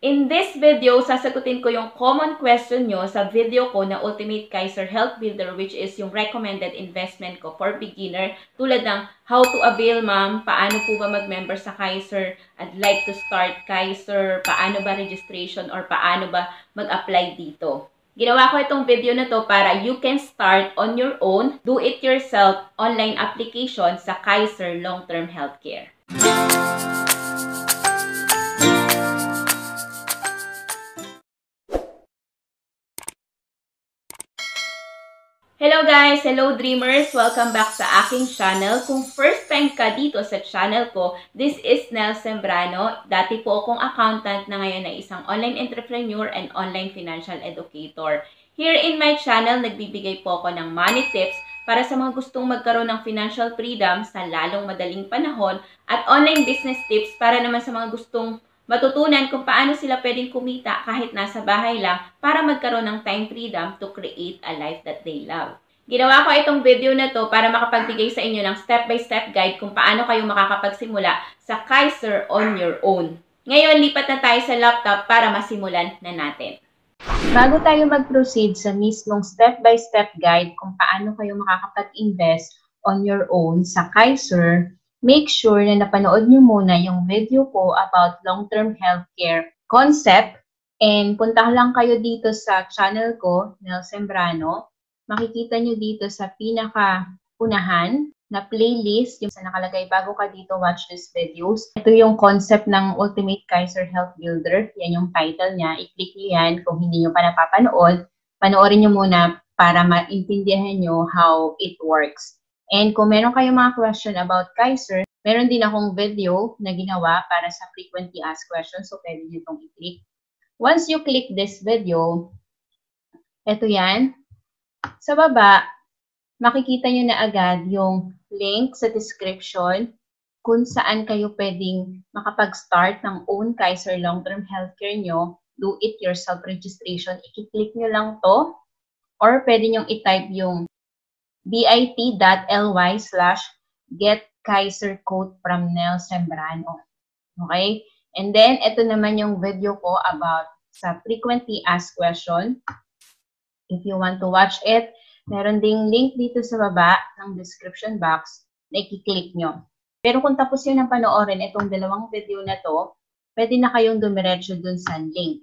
In this video, sasagutin ko yung common question nyo sa video ko na Ultimate Kaiser Health Builder, which is yung recommended investment ko for beginner. Tulad ng how to avail ma'am, paano po ba mag-member sa Kaiser, I'd like to start Kaiser, paano ba registration or paano ba mag-apply dito. Ginawa ko itong video na to para you can start on your own, do it yourself online application sa Kaiser Long-Term Healthcare. Hello guys! Hello dreamers! Welcome back sa aking channel. Kung first time ka dito sa channel ko, this is Nel Sembrano. Dati po akong accountant na ngayon ay isang online entrepreneur and online financial educator. Here in my channel, nagbibigay po ako ng money tips para sa mga gustong magkaroon ng financial freedom sa lalong madaling panahon at online business tips para naman sa mga gustong matutunan kung paano sila pwedeng kumita kahit nasa bahay lang para magkaroon ng time freedom to create a life that they love. Ginawa ko itong video na to para makapagbigay sa inyo ng step-by-step guide kung paano kayo makakapagsimula sa Kaiser on your own. Ngayon, lipat na tayo sa laptop para masimulan na natin. Bago tayo mag-proceed sa mismong step-by-step guide kung paano kayo makakapag-invest on your own sa Kaiser, make sure na napanood nyo muna yung video ko about long-term healthcare concept and punta lang kayo dito sa channel ko, Nel Sembrano. Makikita nyo dito sa pinaka-unahan na playlist, yung sa nakalagay bago ka dito watch these videos. Ito yung concept ng Ultimate Kaiser Health Builder. Yan yung title niya. I-click nyo yan kung hindi nyo pa napapanood. Panoorin nyo muna para maintindihan nyo how it works. And kung meron kayong mga question about Kaiser, meron din akong video na ginawa para sa frequently asked questions. So, pwede nyo itong i-click. Once you click this video, ito yan. Sa baba, makikita nyo na agad yung link sa description kung saan kayo pwedeng makapag-start ng own Kaiser long-term healthcare nyo. Do it yourself registration. I-click nyo lang to or pwede nyo i-type yung bit.ly/getkaisercode from Nel Sembrano. Okay? And then, ito naman yung video ko about sa frequently asked question. If you want to watch it, meron ding link dito sa baba ng description box na i-click nyo. Pero kung tapos yun ang panoorin itong dalawang video na to, pwede na kayong dumiretso dun sa link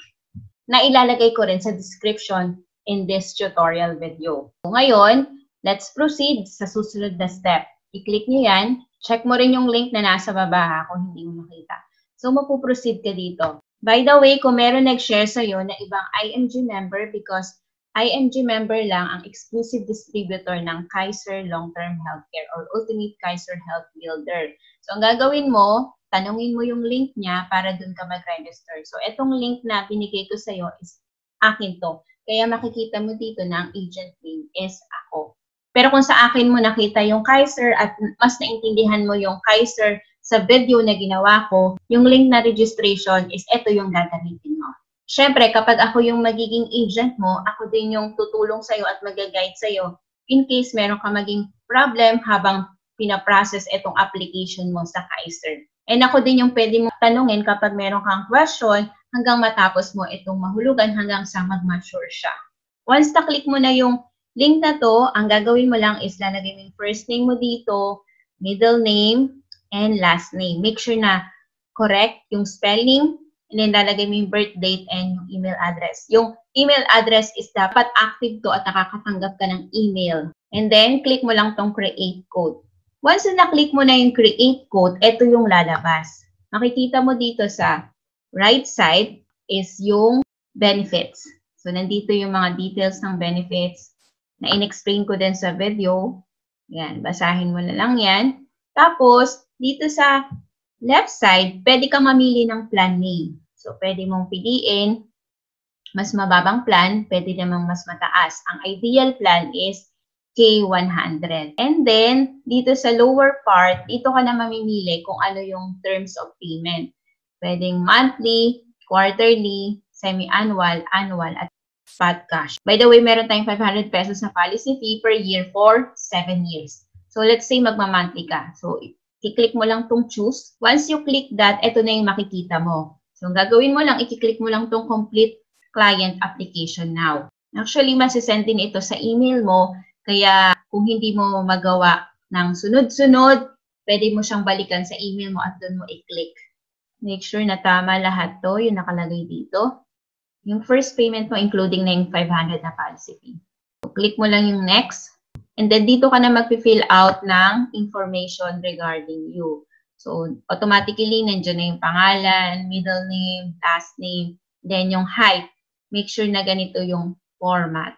na ilalagay ko rin sa description in this tutorial video. So, ngayon, let's proceed sa susunod na step. I-click nyo yan. Check mo rin yung link na nasa baba ha, kung hindi mo makita. So, mapuproceed ka dito. By the way, kung meron nag-share sa'yo na ibang IMG member because IMG member lang ang exclusive distributor ng Kaiser Long-Term Healthcare or Ultimate Kaiser Health Builder. So, ang gagawin mo, tanungin mo yung link niya para dun ka mag-register. So, etong link na binigay ko sa'yo is akin to. Kaya makikita mo dito na ang agent name is ako. Pero kung sa akin mo nakita yung Kaiser at mas naintindihan mo yung Kaiser sa video na ginawa ko, yung link na registration is ito yung gagamitin mo. Siyempre, kapag ako yung magiging agent mo, ako din yung tutulong sa'yo at mag-guide sa'yo in case meron ka maging problem habang pinaprocess itong application mo sa Kaiser. And ako din yung pwede mo tanungin kapag meron kang question hanggang matapos mo itong mahulugan hanggang sa mag-mature siya. Once na-click mo na yung link na to, ang gagawin mo lang is lalagay mo yung first name mo dito, middle name, and last name. Make sure na correct yung spelling, and then lalagay mo yung birth date and yung email address. Yung email address is dapat active to at nakakatanggap ka ng email. And then, click mo lang tong create code. Once na na-click mo na yung create code, ito yung lalabas. Makikita mo dito sa right side is yung benefits. So, nandito yung mga details ng benefits na in-explain ko din sa video. Yan, basahin mo na lang yan. Tapos, dito sa left side, pwede ka mamili ng plan name. So, pwede mong piliin mas mababang plan, pwede namang mas mataas. Ang ideal plan is K100. And then, dito sa lower part, dito ka na mamimili kung ano yung terms of payment. Pwedeng monthly, quarterly, semi-annual, annual, at spot cash. By the way, meron tayong 500 pesos na policy fee per year for 7 years. So, let's say magma-monthly ka. So, i-click mo lang tong choose. Once you click that, ito na yung makikita mo. So, So, ang gagawin mo lang, i-click mo lang tong complete client application now. Actually, masisend din ito sa email mo, kaya kung hindi mo magawa ng sunod-sunod, pwede mo siyang balikan sa email mo at doon mo i-click. Make sure na tama lahat to, yung nakalagay dito. Yung first payment mo, including na yung 500 na policy fee. So, click mo lang yung next. And then, dito ka na mag-fill out ng information regarding you. So, automatically, nandiyan na yung pangalan, middle name, last name, then yung height. Make sure na ganito yung format.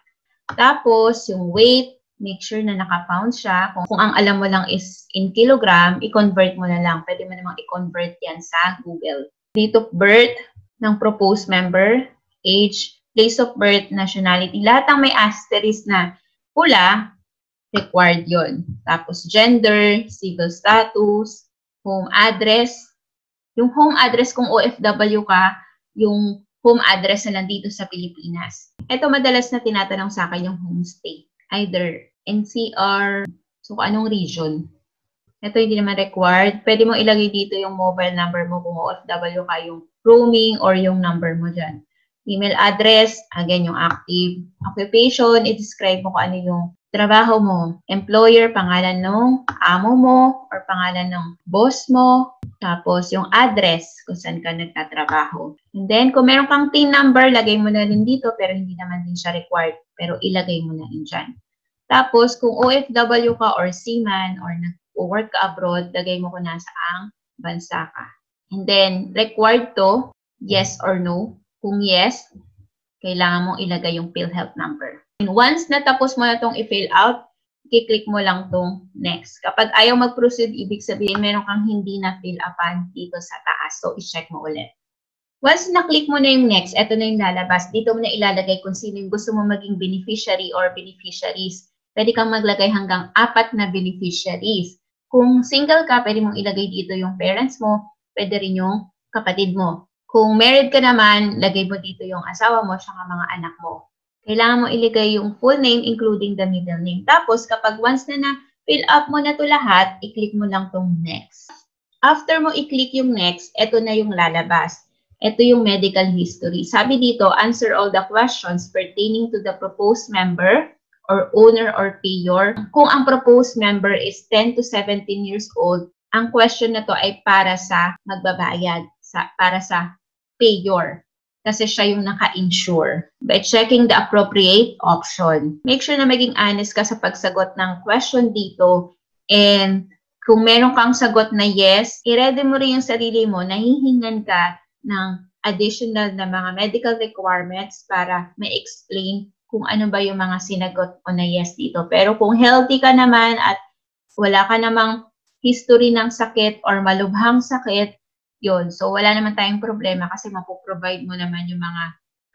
Tapos, yung weight, make sure na naka-pound siya. Kung ang alam mo lang is in kilogram, i-convert mo na lang. Pwede mo namang i-convert yan sa Google. Date of birth ng proposed member, age, place of birth, nationality. Lahat ng may asterisk na pula, required yon. Tapos gender, civil status, home address. Yung home address kung OFW ka, yung home address na lang dito sa Pilipinas. Ito madalas na tinatanong sa akin yung home state. Either NCR, so anong region. Ito hindi naman required. Pwede mo ilagay dito yung mobile number mo kung OFW ka, yung roaming or yung number mo dyan. Email address, again yung active. Occupation, i-describe mo kung ano yung trabaho mo. Employer, pangalan ng amo mo or pangalan ng boss mo. Tapos yung address kung saan ka nagtatrabaho. And then kung meron kang TIN number, lagay mo na rin dito pero hindi naman din siya required. Pero ilagay mo na rin dyan. Tapos kung OFW ka or seaman or nag-work ka abroad, lagay mo kung nasaang bansa ka. And then required to, yes or no. Kung yes, kailangan mong ilagay yung PhilHealth number. And once natapos mo na itong i-fill out, i-click mo lang itong next. Kapag ayaw mag-proceed, ibig sabihin meron kang hindi na fill upan dito sa taas. So, i-check mo ulit. Once na-click mo na yung next, ito na yung lalabas. Dito mo na ilalagay kung sino yung gusto mo maging beneficiary or beneficiaries. Pwede kang maglagay hanggang 4 na beneficiaries. Kung single ka, pwede mong ilagay dito yung parents mo, pwede rin yung kapatid mo. Kung married ka naman, lagay mo dito yung asawa mo at mga anak mo. Kailangan mo ilagay yung full name including the middle name. Tapos, kapag once na na-fill up mo na ito lahat, i-click mo lang itong next. After mo i-click yung next, ito na yung lalabas. Ito yung medical history. Sabi dito, answer all the questions pertaining to the proposed member or owner or payor. Kung ang proposed member is 10 to 17 years old, ang question na to ay para sa magbabayad, para sa payor. Kasi siya yung naka-insure. By checking the appropriate option. Make sure na maging honest ka sa pagsagot ng question dito. And kung meron kang sagot na yes, i-ready mo rin yung sarili mo, nahihingan ka ng additional na mga medical requirements para ma-explain kung ano ba yung mga sinagot mo na yes dito. Pero kung healthy ka naman at wala ka namang history ng sakit or malubhang sakit, yun. So, wala naman tayong problema kasi mapoprovide mo naman yung mga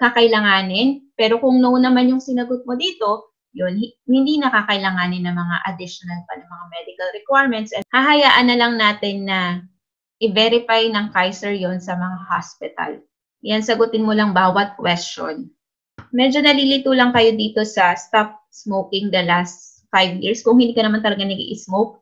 kakailanganin. Pero kung no naman yung sinagot mo dito, yun, hindi nakakailanganin ng mga additional pa ng mga medical requirements. And hahayaan na lang natin na i-verify ng Kaiser yon sa mga hospital. Yan, sagutin mo lang bawat question. Medyo nalilito lang kayo dito sa stop smoking the last 5 years. Kung hindi ka naman talaga nag-i-smoke,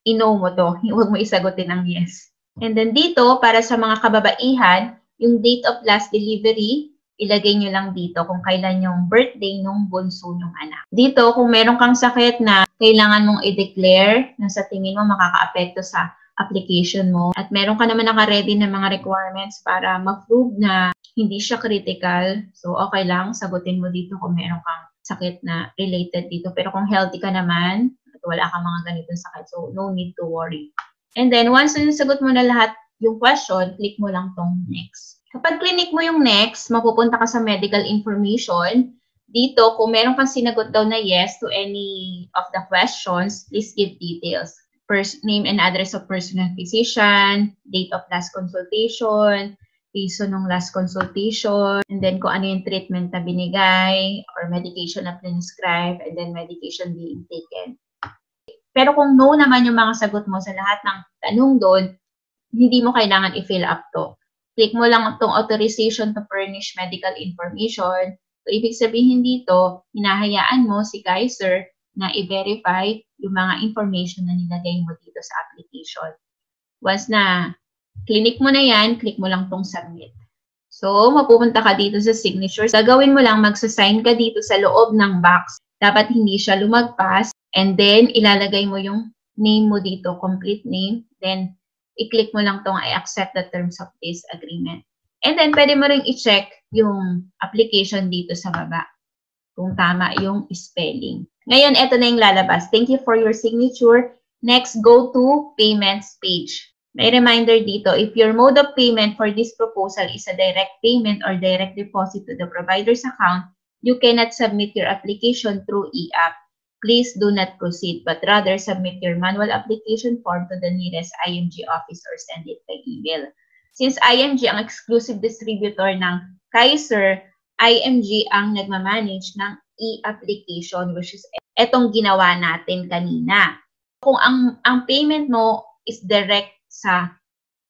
i-no mo to. Huwag mo isagutin ang yes. And then dito, para sa mga kababaihan, yung date of last delivery, ilagay nyo lang dito kung kailan yung birthday nung bunso ng anak. Dito, kung meron kang sakit na kailangan mong i-declare na sa tingin mo makaka-apekto sa application mo at meron ka naman naka-ready na mga requirements para ma-prove na hindi siya critical, so okay lang, sagutin mo dito kung meron kang sakit na related dito. Pero kung healthy ka naman at wala kang mga ganitong sakit, so no need to worry. And then, once na nasagot mo na lahat yung question, click mo lang tong next. Kapag click mo yung next, mapupunta ka sa medical information. Dito, kung meron kang sinagot daw na yes to any of the questions, please give details. First, name and address of personal physician, date of last consultation, reason ng last consultation, and then kung ano yung treatment na binigay, or medication na prescribed, and then medication being taken. Pero kung no naman yung mga sagot mo sa lahat ng tanong doon, hindi mo kailangan i-fill up to. Click mo lang itong authorization to furnish medical information. So, ibig sabihin dito, hinahayaan mo si Kaiser na i-verify yung mga information na nilagay mo dito sa application. Once na click mo na yan, click mo lang itong submit. So, mapupunta ka dito sa signatures. Gagawin mo lang, magsasign ka dito sa loob ng box. Dapat hindi siya lumagpas. And then, ilalagay mo yung name mo dito, complete name. Then, i-click mo lang tong I accept the terms of this agreement. And then, pwede mo ring i-check yung application dito sa baba. Kung tama yung spelling. Ngayon, ito na yung lalabas. Thank you for your signature. Next, go to payments page. May reminder dito, if your mode of payment for this proposal is a direct payment or direct deposit to the provider's account, you cannot submit your application through e-app. Please do not proceed, but rather submit your manual application form to the nearest IMG office or send it by email. Since IMG ang exclusive distributor ng Kaiser, IMG ang nagmamanage ng e-application, which is etong ginawa natin kanina. Kung ang payment mo is direct sa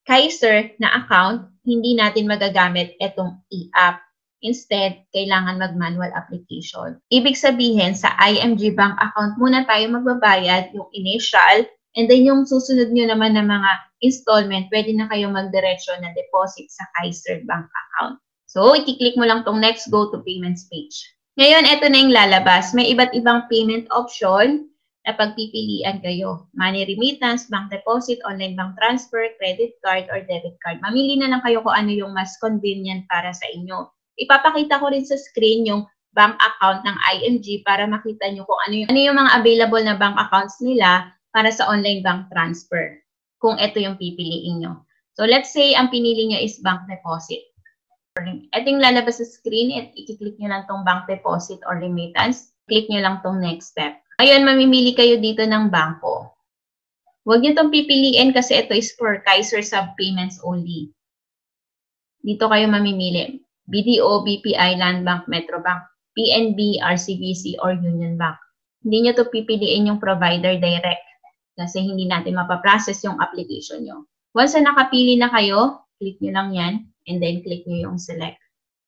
Kaiser na account, hindi natin magagamit etong e-app. Instead, kailangan mag-manual application. Ibig sabihin, sa IMG bank account muna tayo magbabayad yung initial, and then yung susunod nyo naman na mga installment, pwede na kayo magdiretso na deposit sa Kaiser bank account. So, i-click mo lang tong next go to payments page. Ngayon, ito na yung lalabas. May iba't ibang payment option na pagpipilian kayo. Money remittance, bank deposit, online bank transfer, credit card, or debit card. Mamili na lang kayo kung ano yung mas convenient para sa inyo. Ipapakita ko rin sa screen yung bank account ng IMG para makita nyo kung ano yung mga available na bank accounts nila para sa online bank transfer. Kung ito yung pipiliin nyo. So, let's say ang pinili nyo is bank deposit. Ito yung lalabas sa screen, i-click nyo lang tong bank deposit or remittance. Click nyo lang tong next step. Ngayon, mamimili kayo dito ng bangko. Huwag nyo tong pipiliin kasi ito is for Kaiser sub-payments only. Dito kayo mamimili. BDO, BPI, Land Bank, Metrobank, PNB, RCBC, or Union Bank. Hindi nyo to pipiliin yung provider direct kasi hindi natin mapaprocess yung application nyo. Once na nakapili na kayo, click nyo lang yan. And then, click nyo yung select.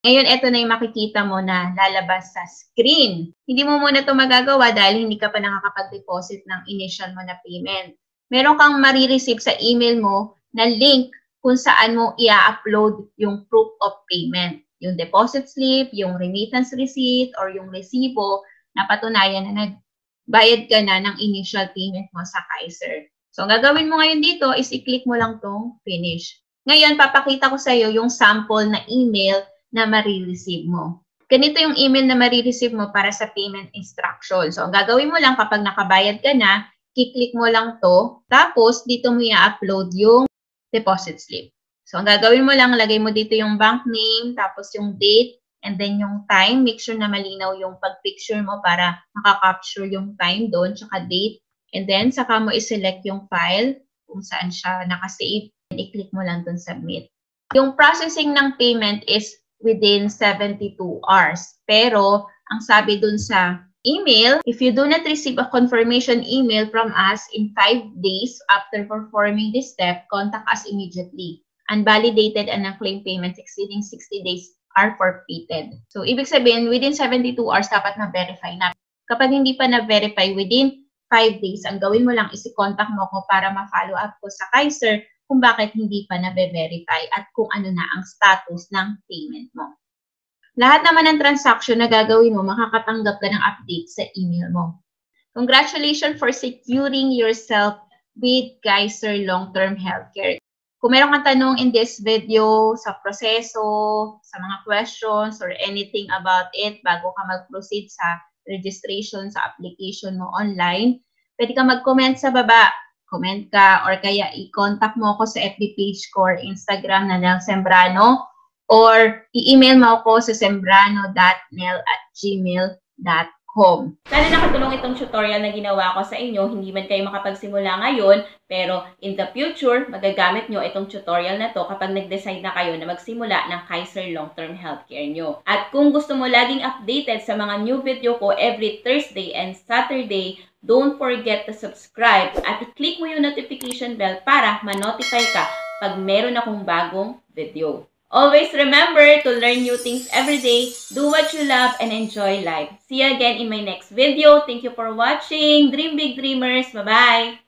Ngayon, ito na yung makikita mo na lalabas sa screen. Hindi mo muna ito magagawa dahil hindi ka pa nakakapag-deposit ng initial mo na payment. Meron kang marireceive sa email mo na link kung saan mo i-upload yung proof of payment. Yung deposit slip, yung remittance receipt, or yung resibo na patunayan na nagbayad ka na ng initial payment mo sa Kaiser. So, ang gagawin mo ngayon dito is i-click mo lang tong finish. Ngayon, papakita ko sa iyo yung sample na email na marireceive mo. Ganito yung email na marireceive mo para sa payment instruction. So, ang gagawin mo lang kapag nakabayad ka na, kiklik mo lang to, tapos dito mo i-upload yung deposit slip. So, ang gagawin mo lang, lagay mo dito yung bank name, tapos yung date, and then yung time. Make sure na malinaw yung pag-picture mo para makaka-capture yung time doon, tsaka date. And then, saka mo i-select yung file kung saan siya nakasave. I-click mo lang dun submit. Yung processing ng payment is within 72 hours. Pero, ang sabi dun sa email, if you do not receive a confirmation email from us in 5 days after performing this step, contact us immediately. Unvalidated and unclaimed payments exceeding 60 days are forfeited. So, ibig sabihin, within 72 hours, dapat na-verify na. Kapag hindi pa na-verify within 5 days, ang gawin mo lang is i-contact mo ko para ma-follow up ko sa Kaiser kung bakit hindi pa na-verify at kung ano na ang status ng payment mo. Lahat naman ng transaction na gagawin mo, makakatanggap ka ng update sa email mo. Congratulations for securing yourself with Kaiser Long-Term Healthcare. Kung meron kang tanong in this video sa proseso, sa mga questions, or anything about it bago ka mag-proceed sa registration sa application mo online, pwede ka mag-comment sa baba. Comment ka or kaya i-contact mo ako sa FB page ko or Instagram na Nel Sembrano or i-email mo ako sa sembrano.nel@gmail.com. Sana nakatulong itong tutorial na ginawa ko sa inyo. Hindi man kayo makapagsimula ngayon, pero in the future, magagamit nyo itong tutorial na to kapag nag-decide na kayo na magsimula ng Kaiser Long-Term Healthcare nyo. At kung gusto mo laging updated sa mga new video ko every Thursday and Saturday, don't forget to subscribe at i-click mo yung notification bell para ma-notify ka pag meron akong bagong video. Always remember to learn new things every day, do what you love, and enjoy life. See you again in my next video. Thank you for watching. Dream big, dreamers. Bye-bye!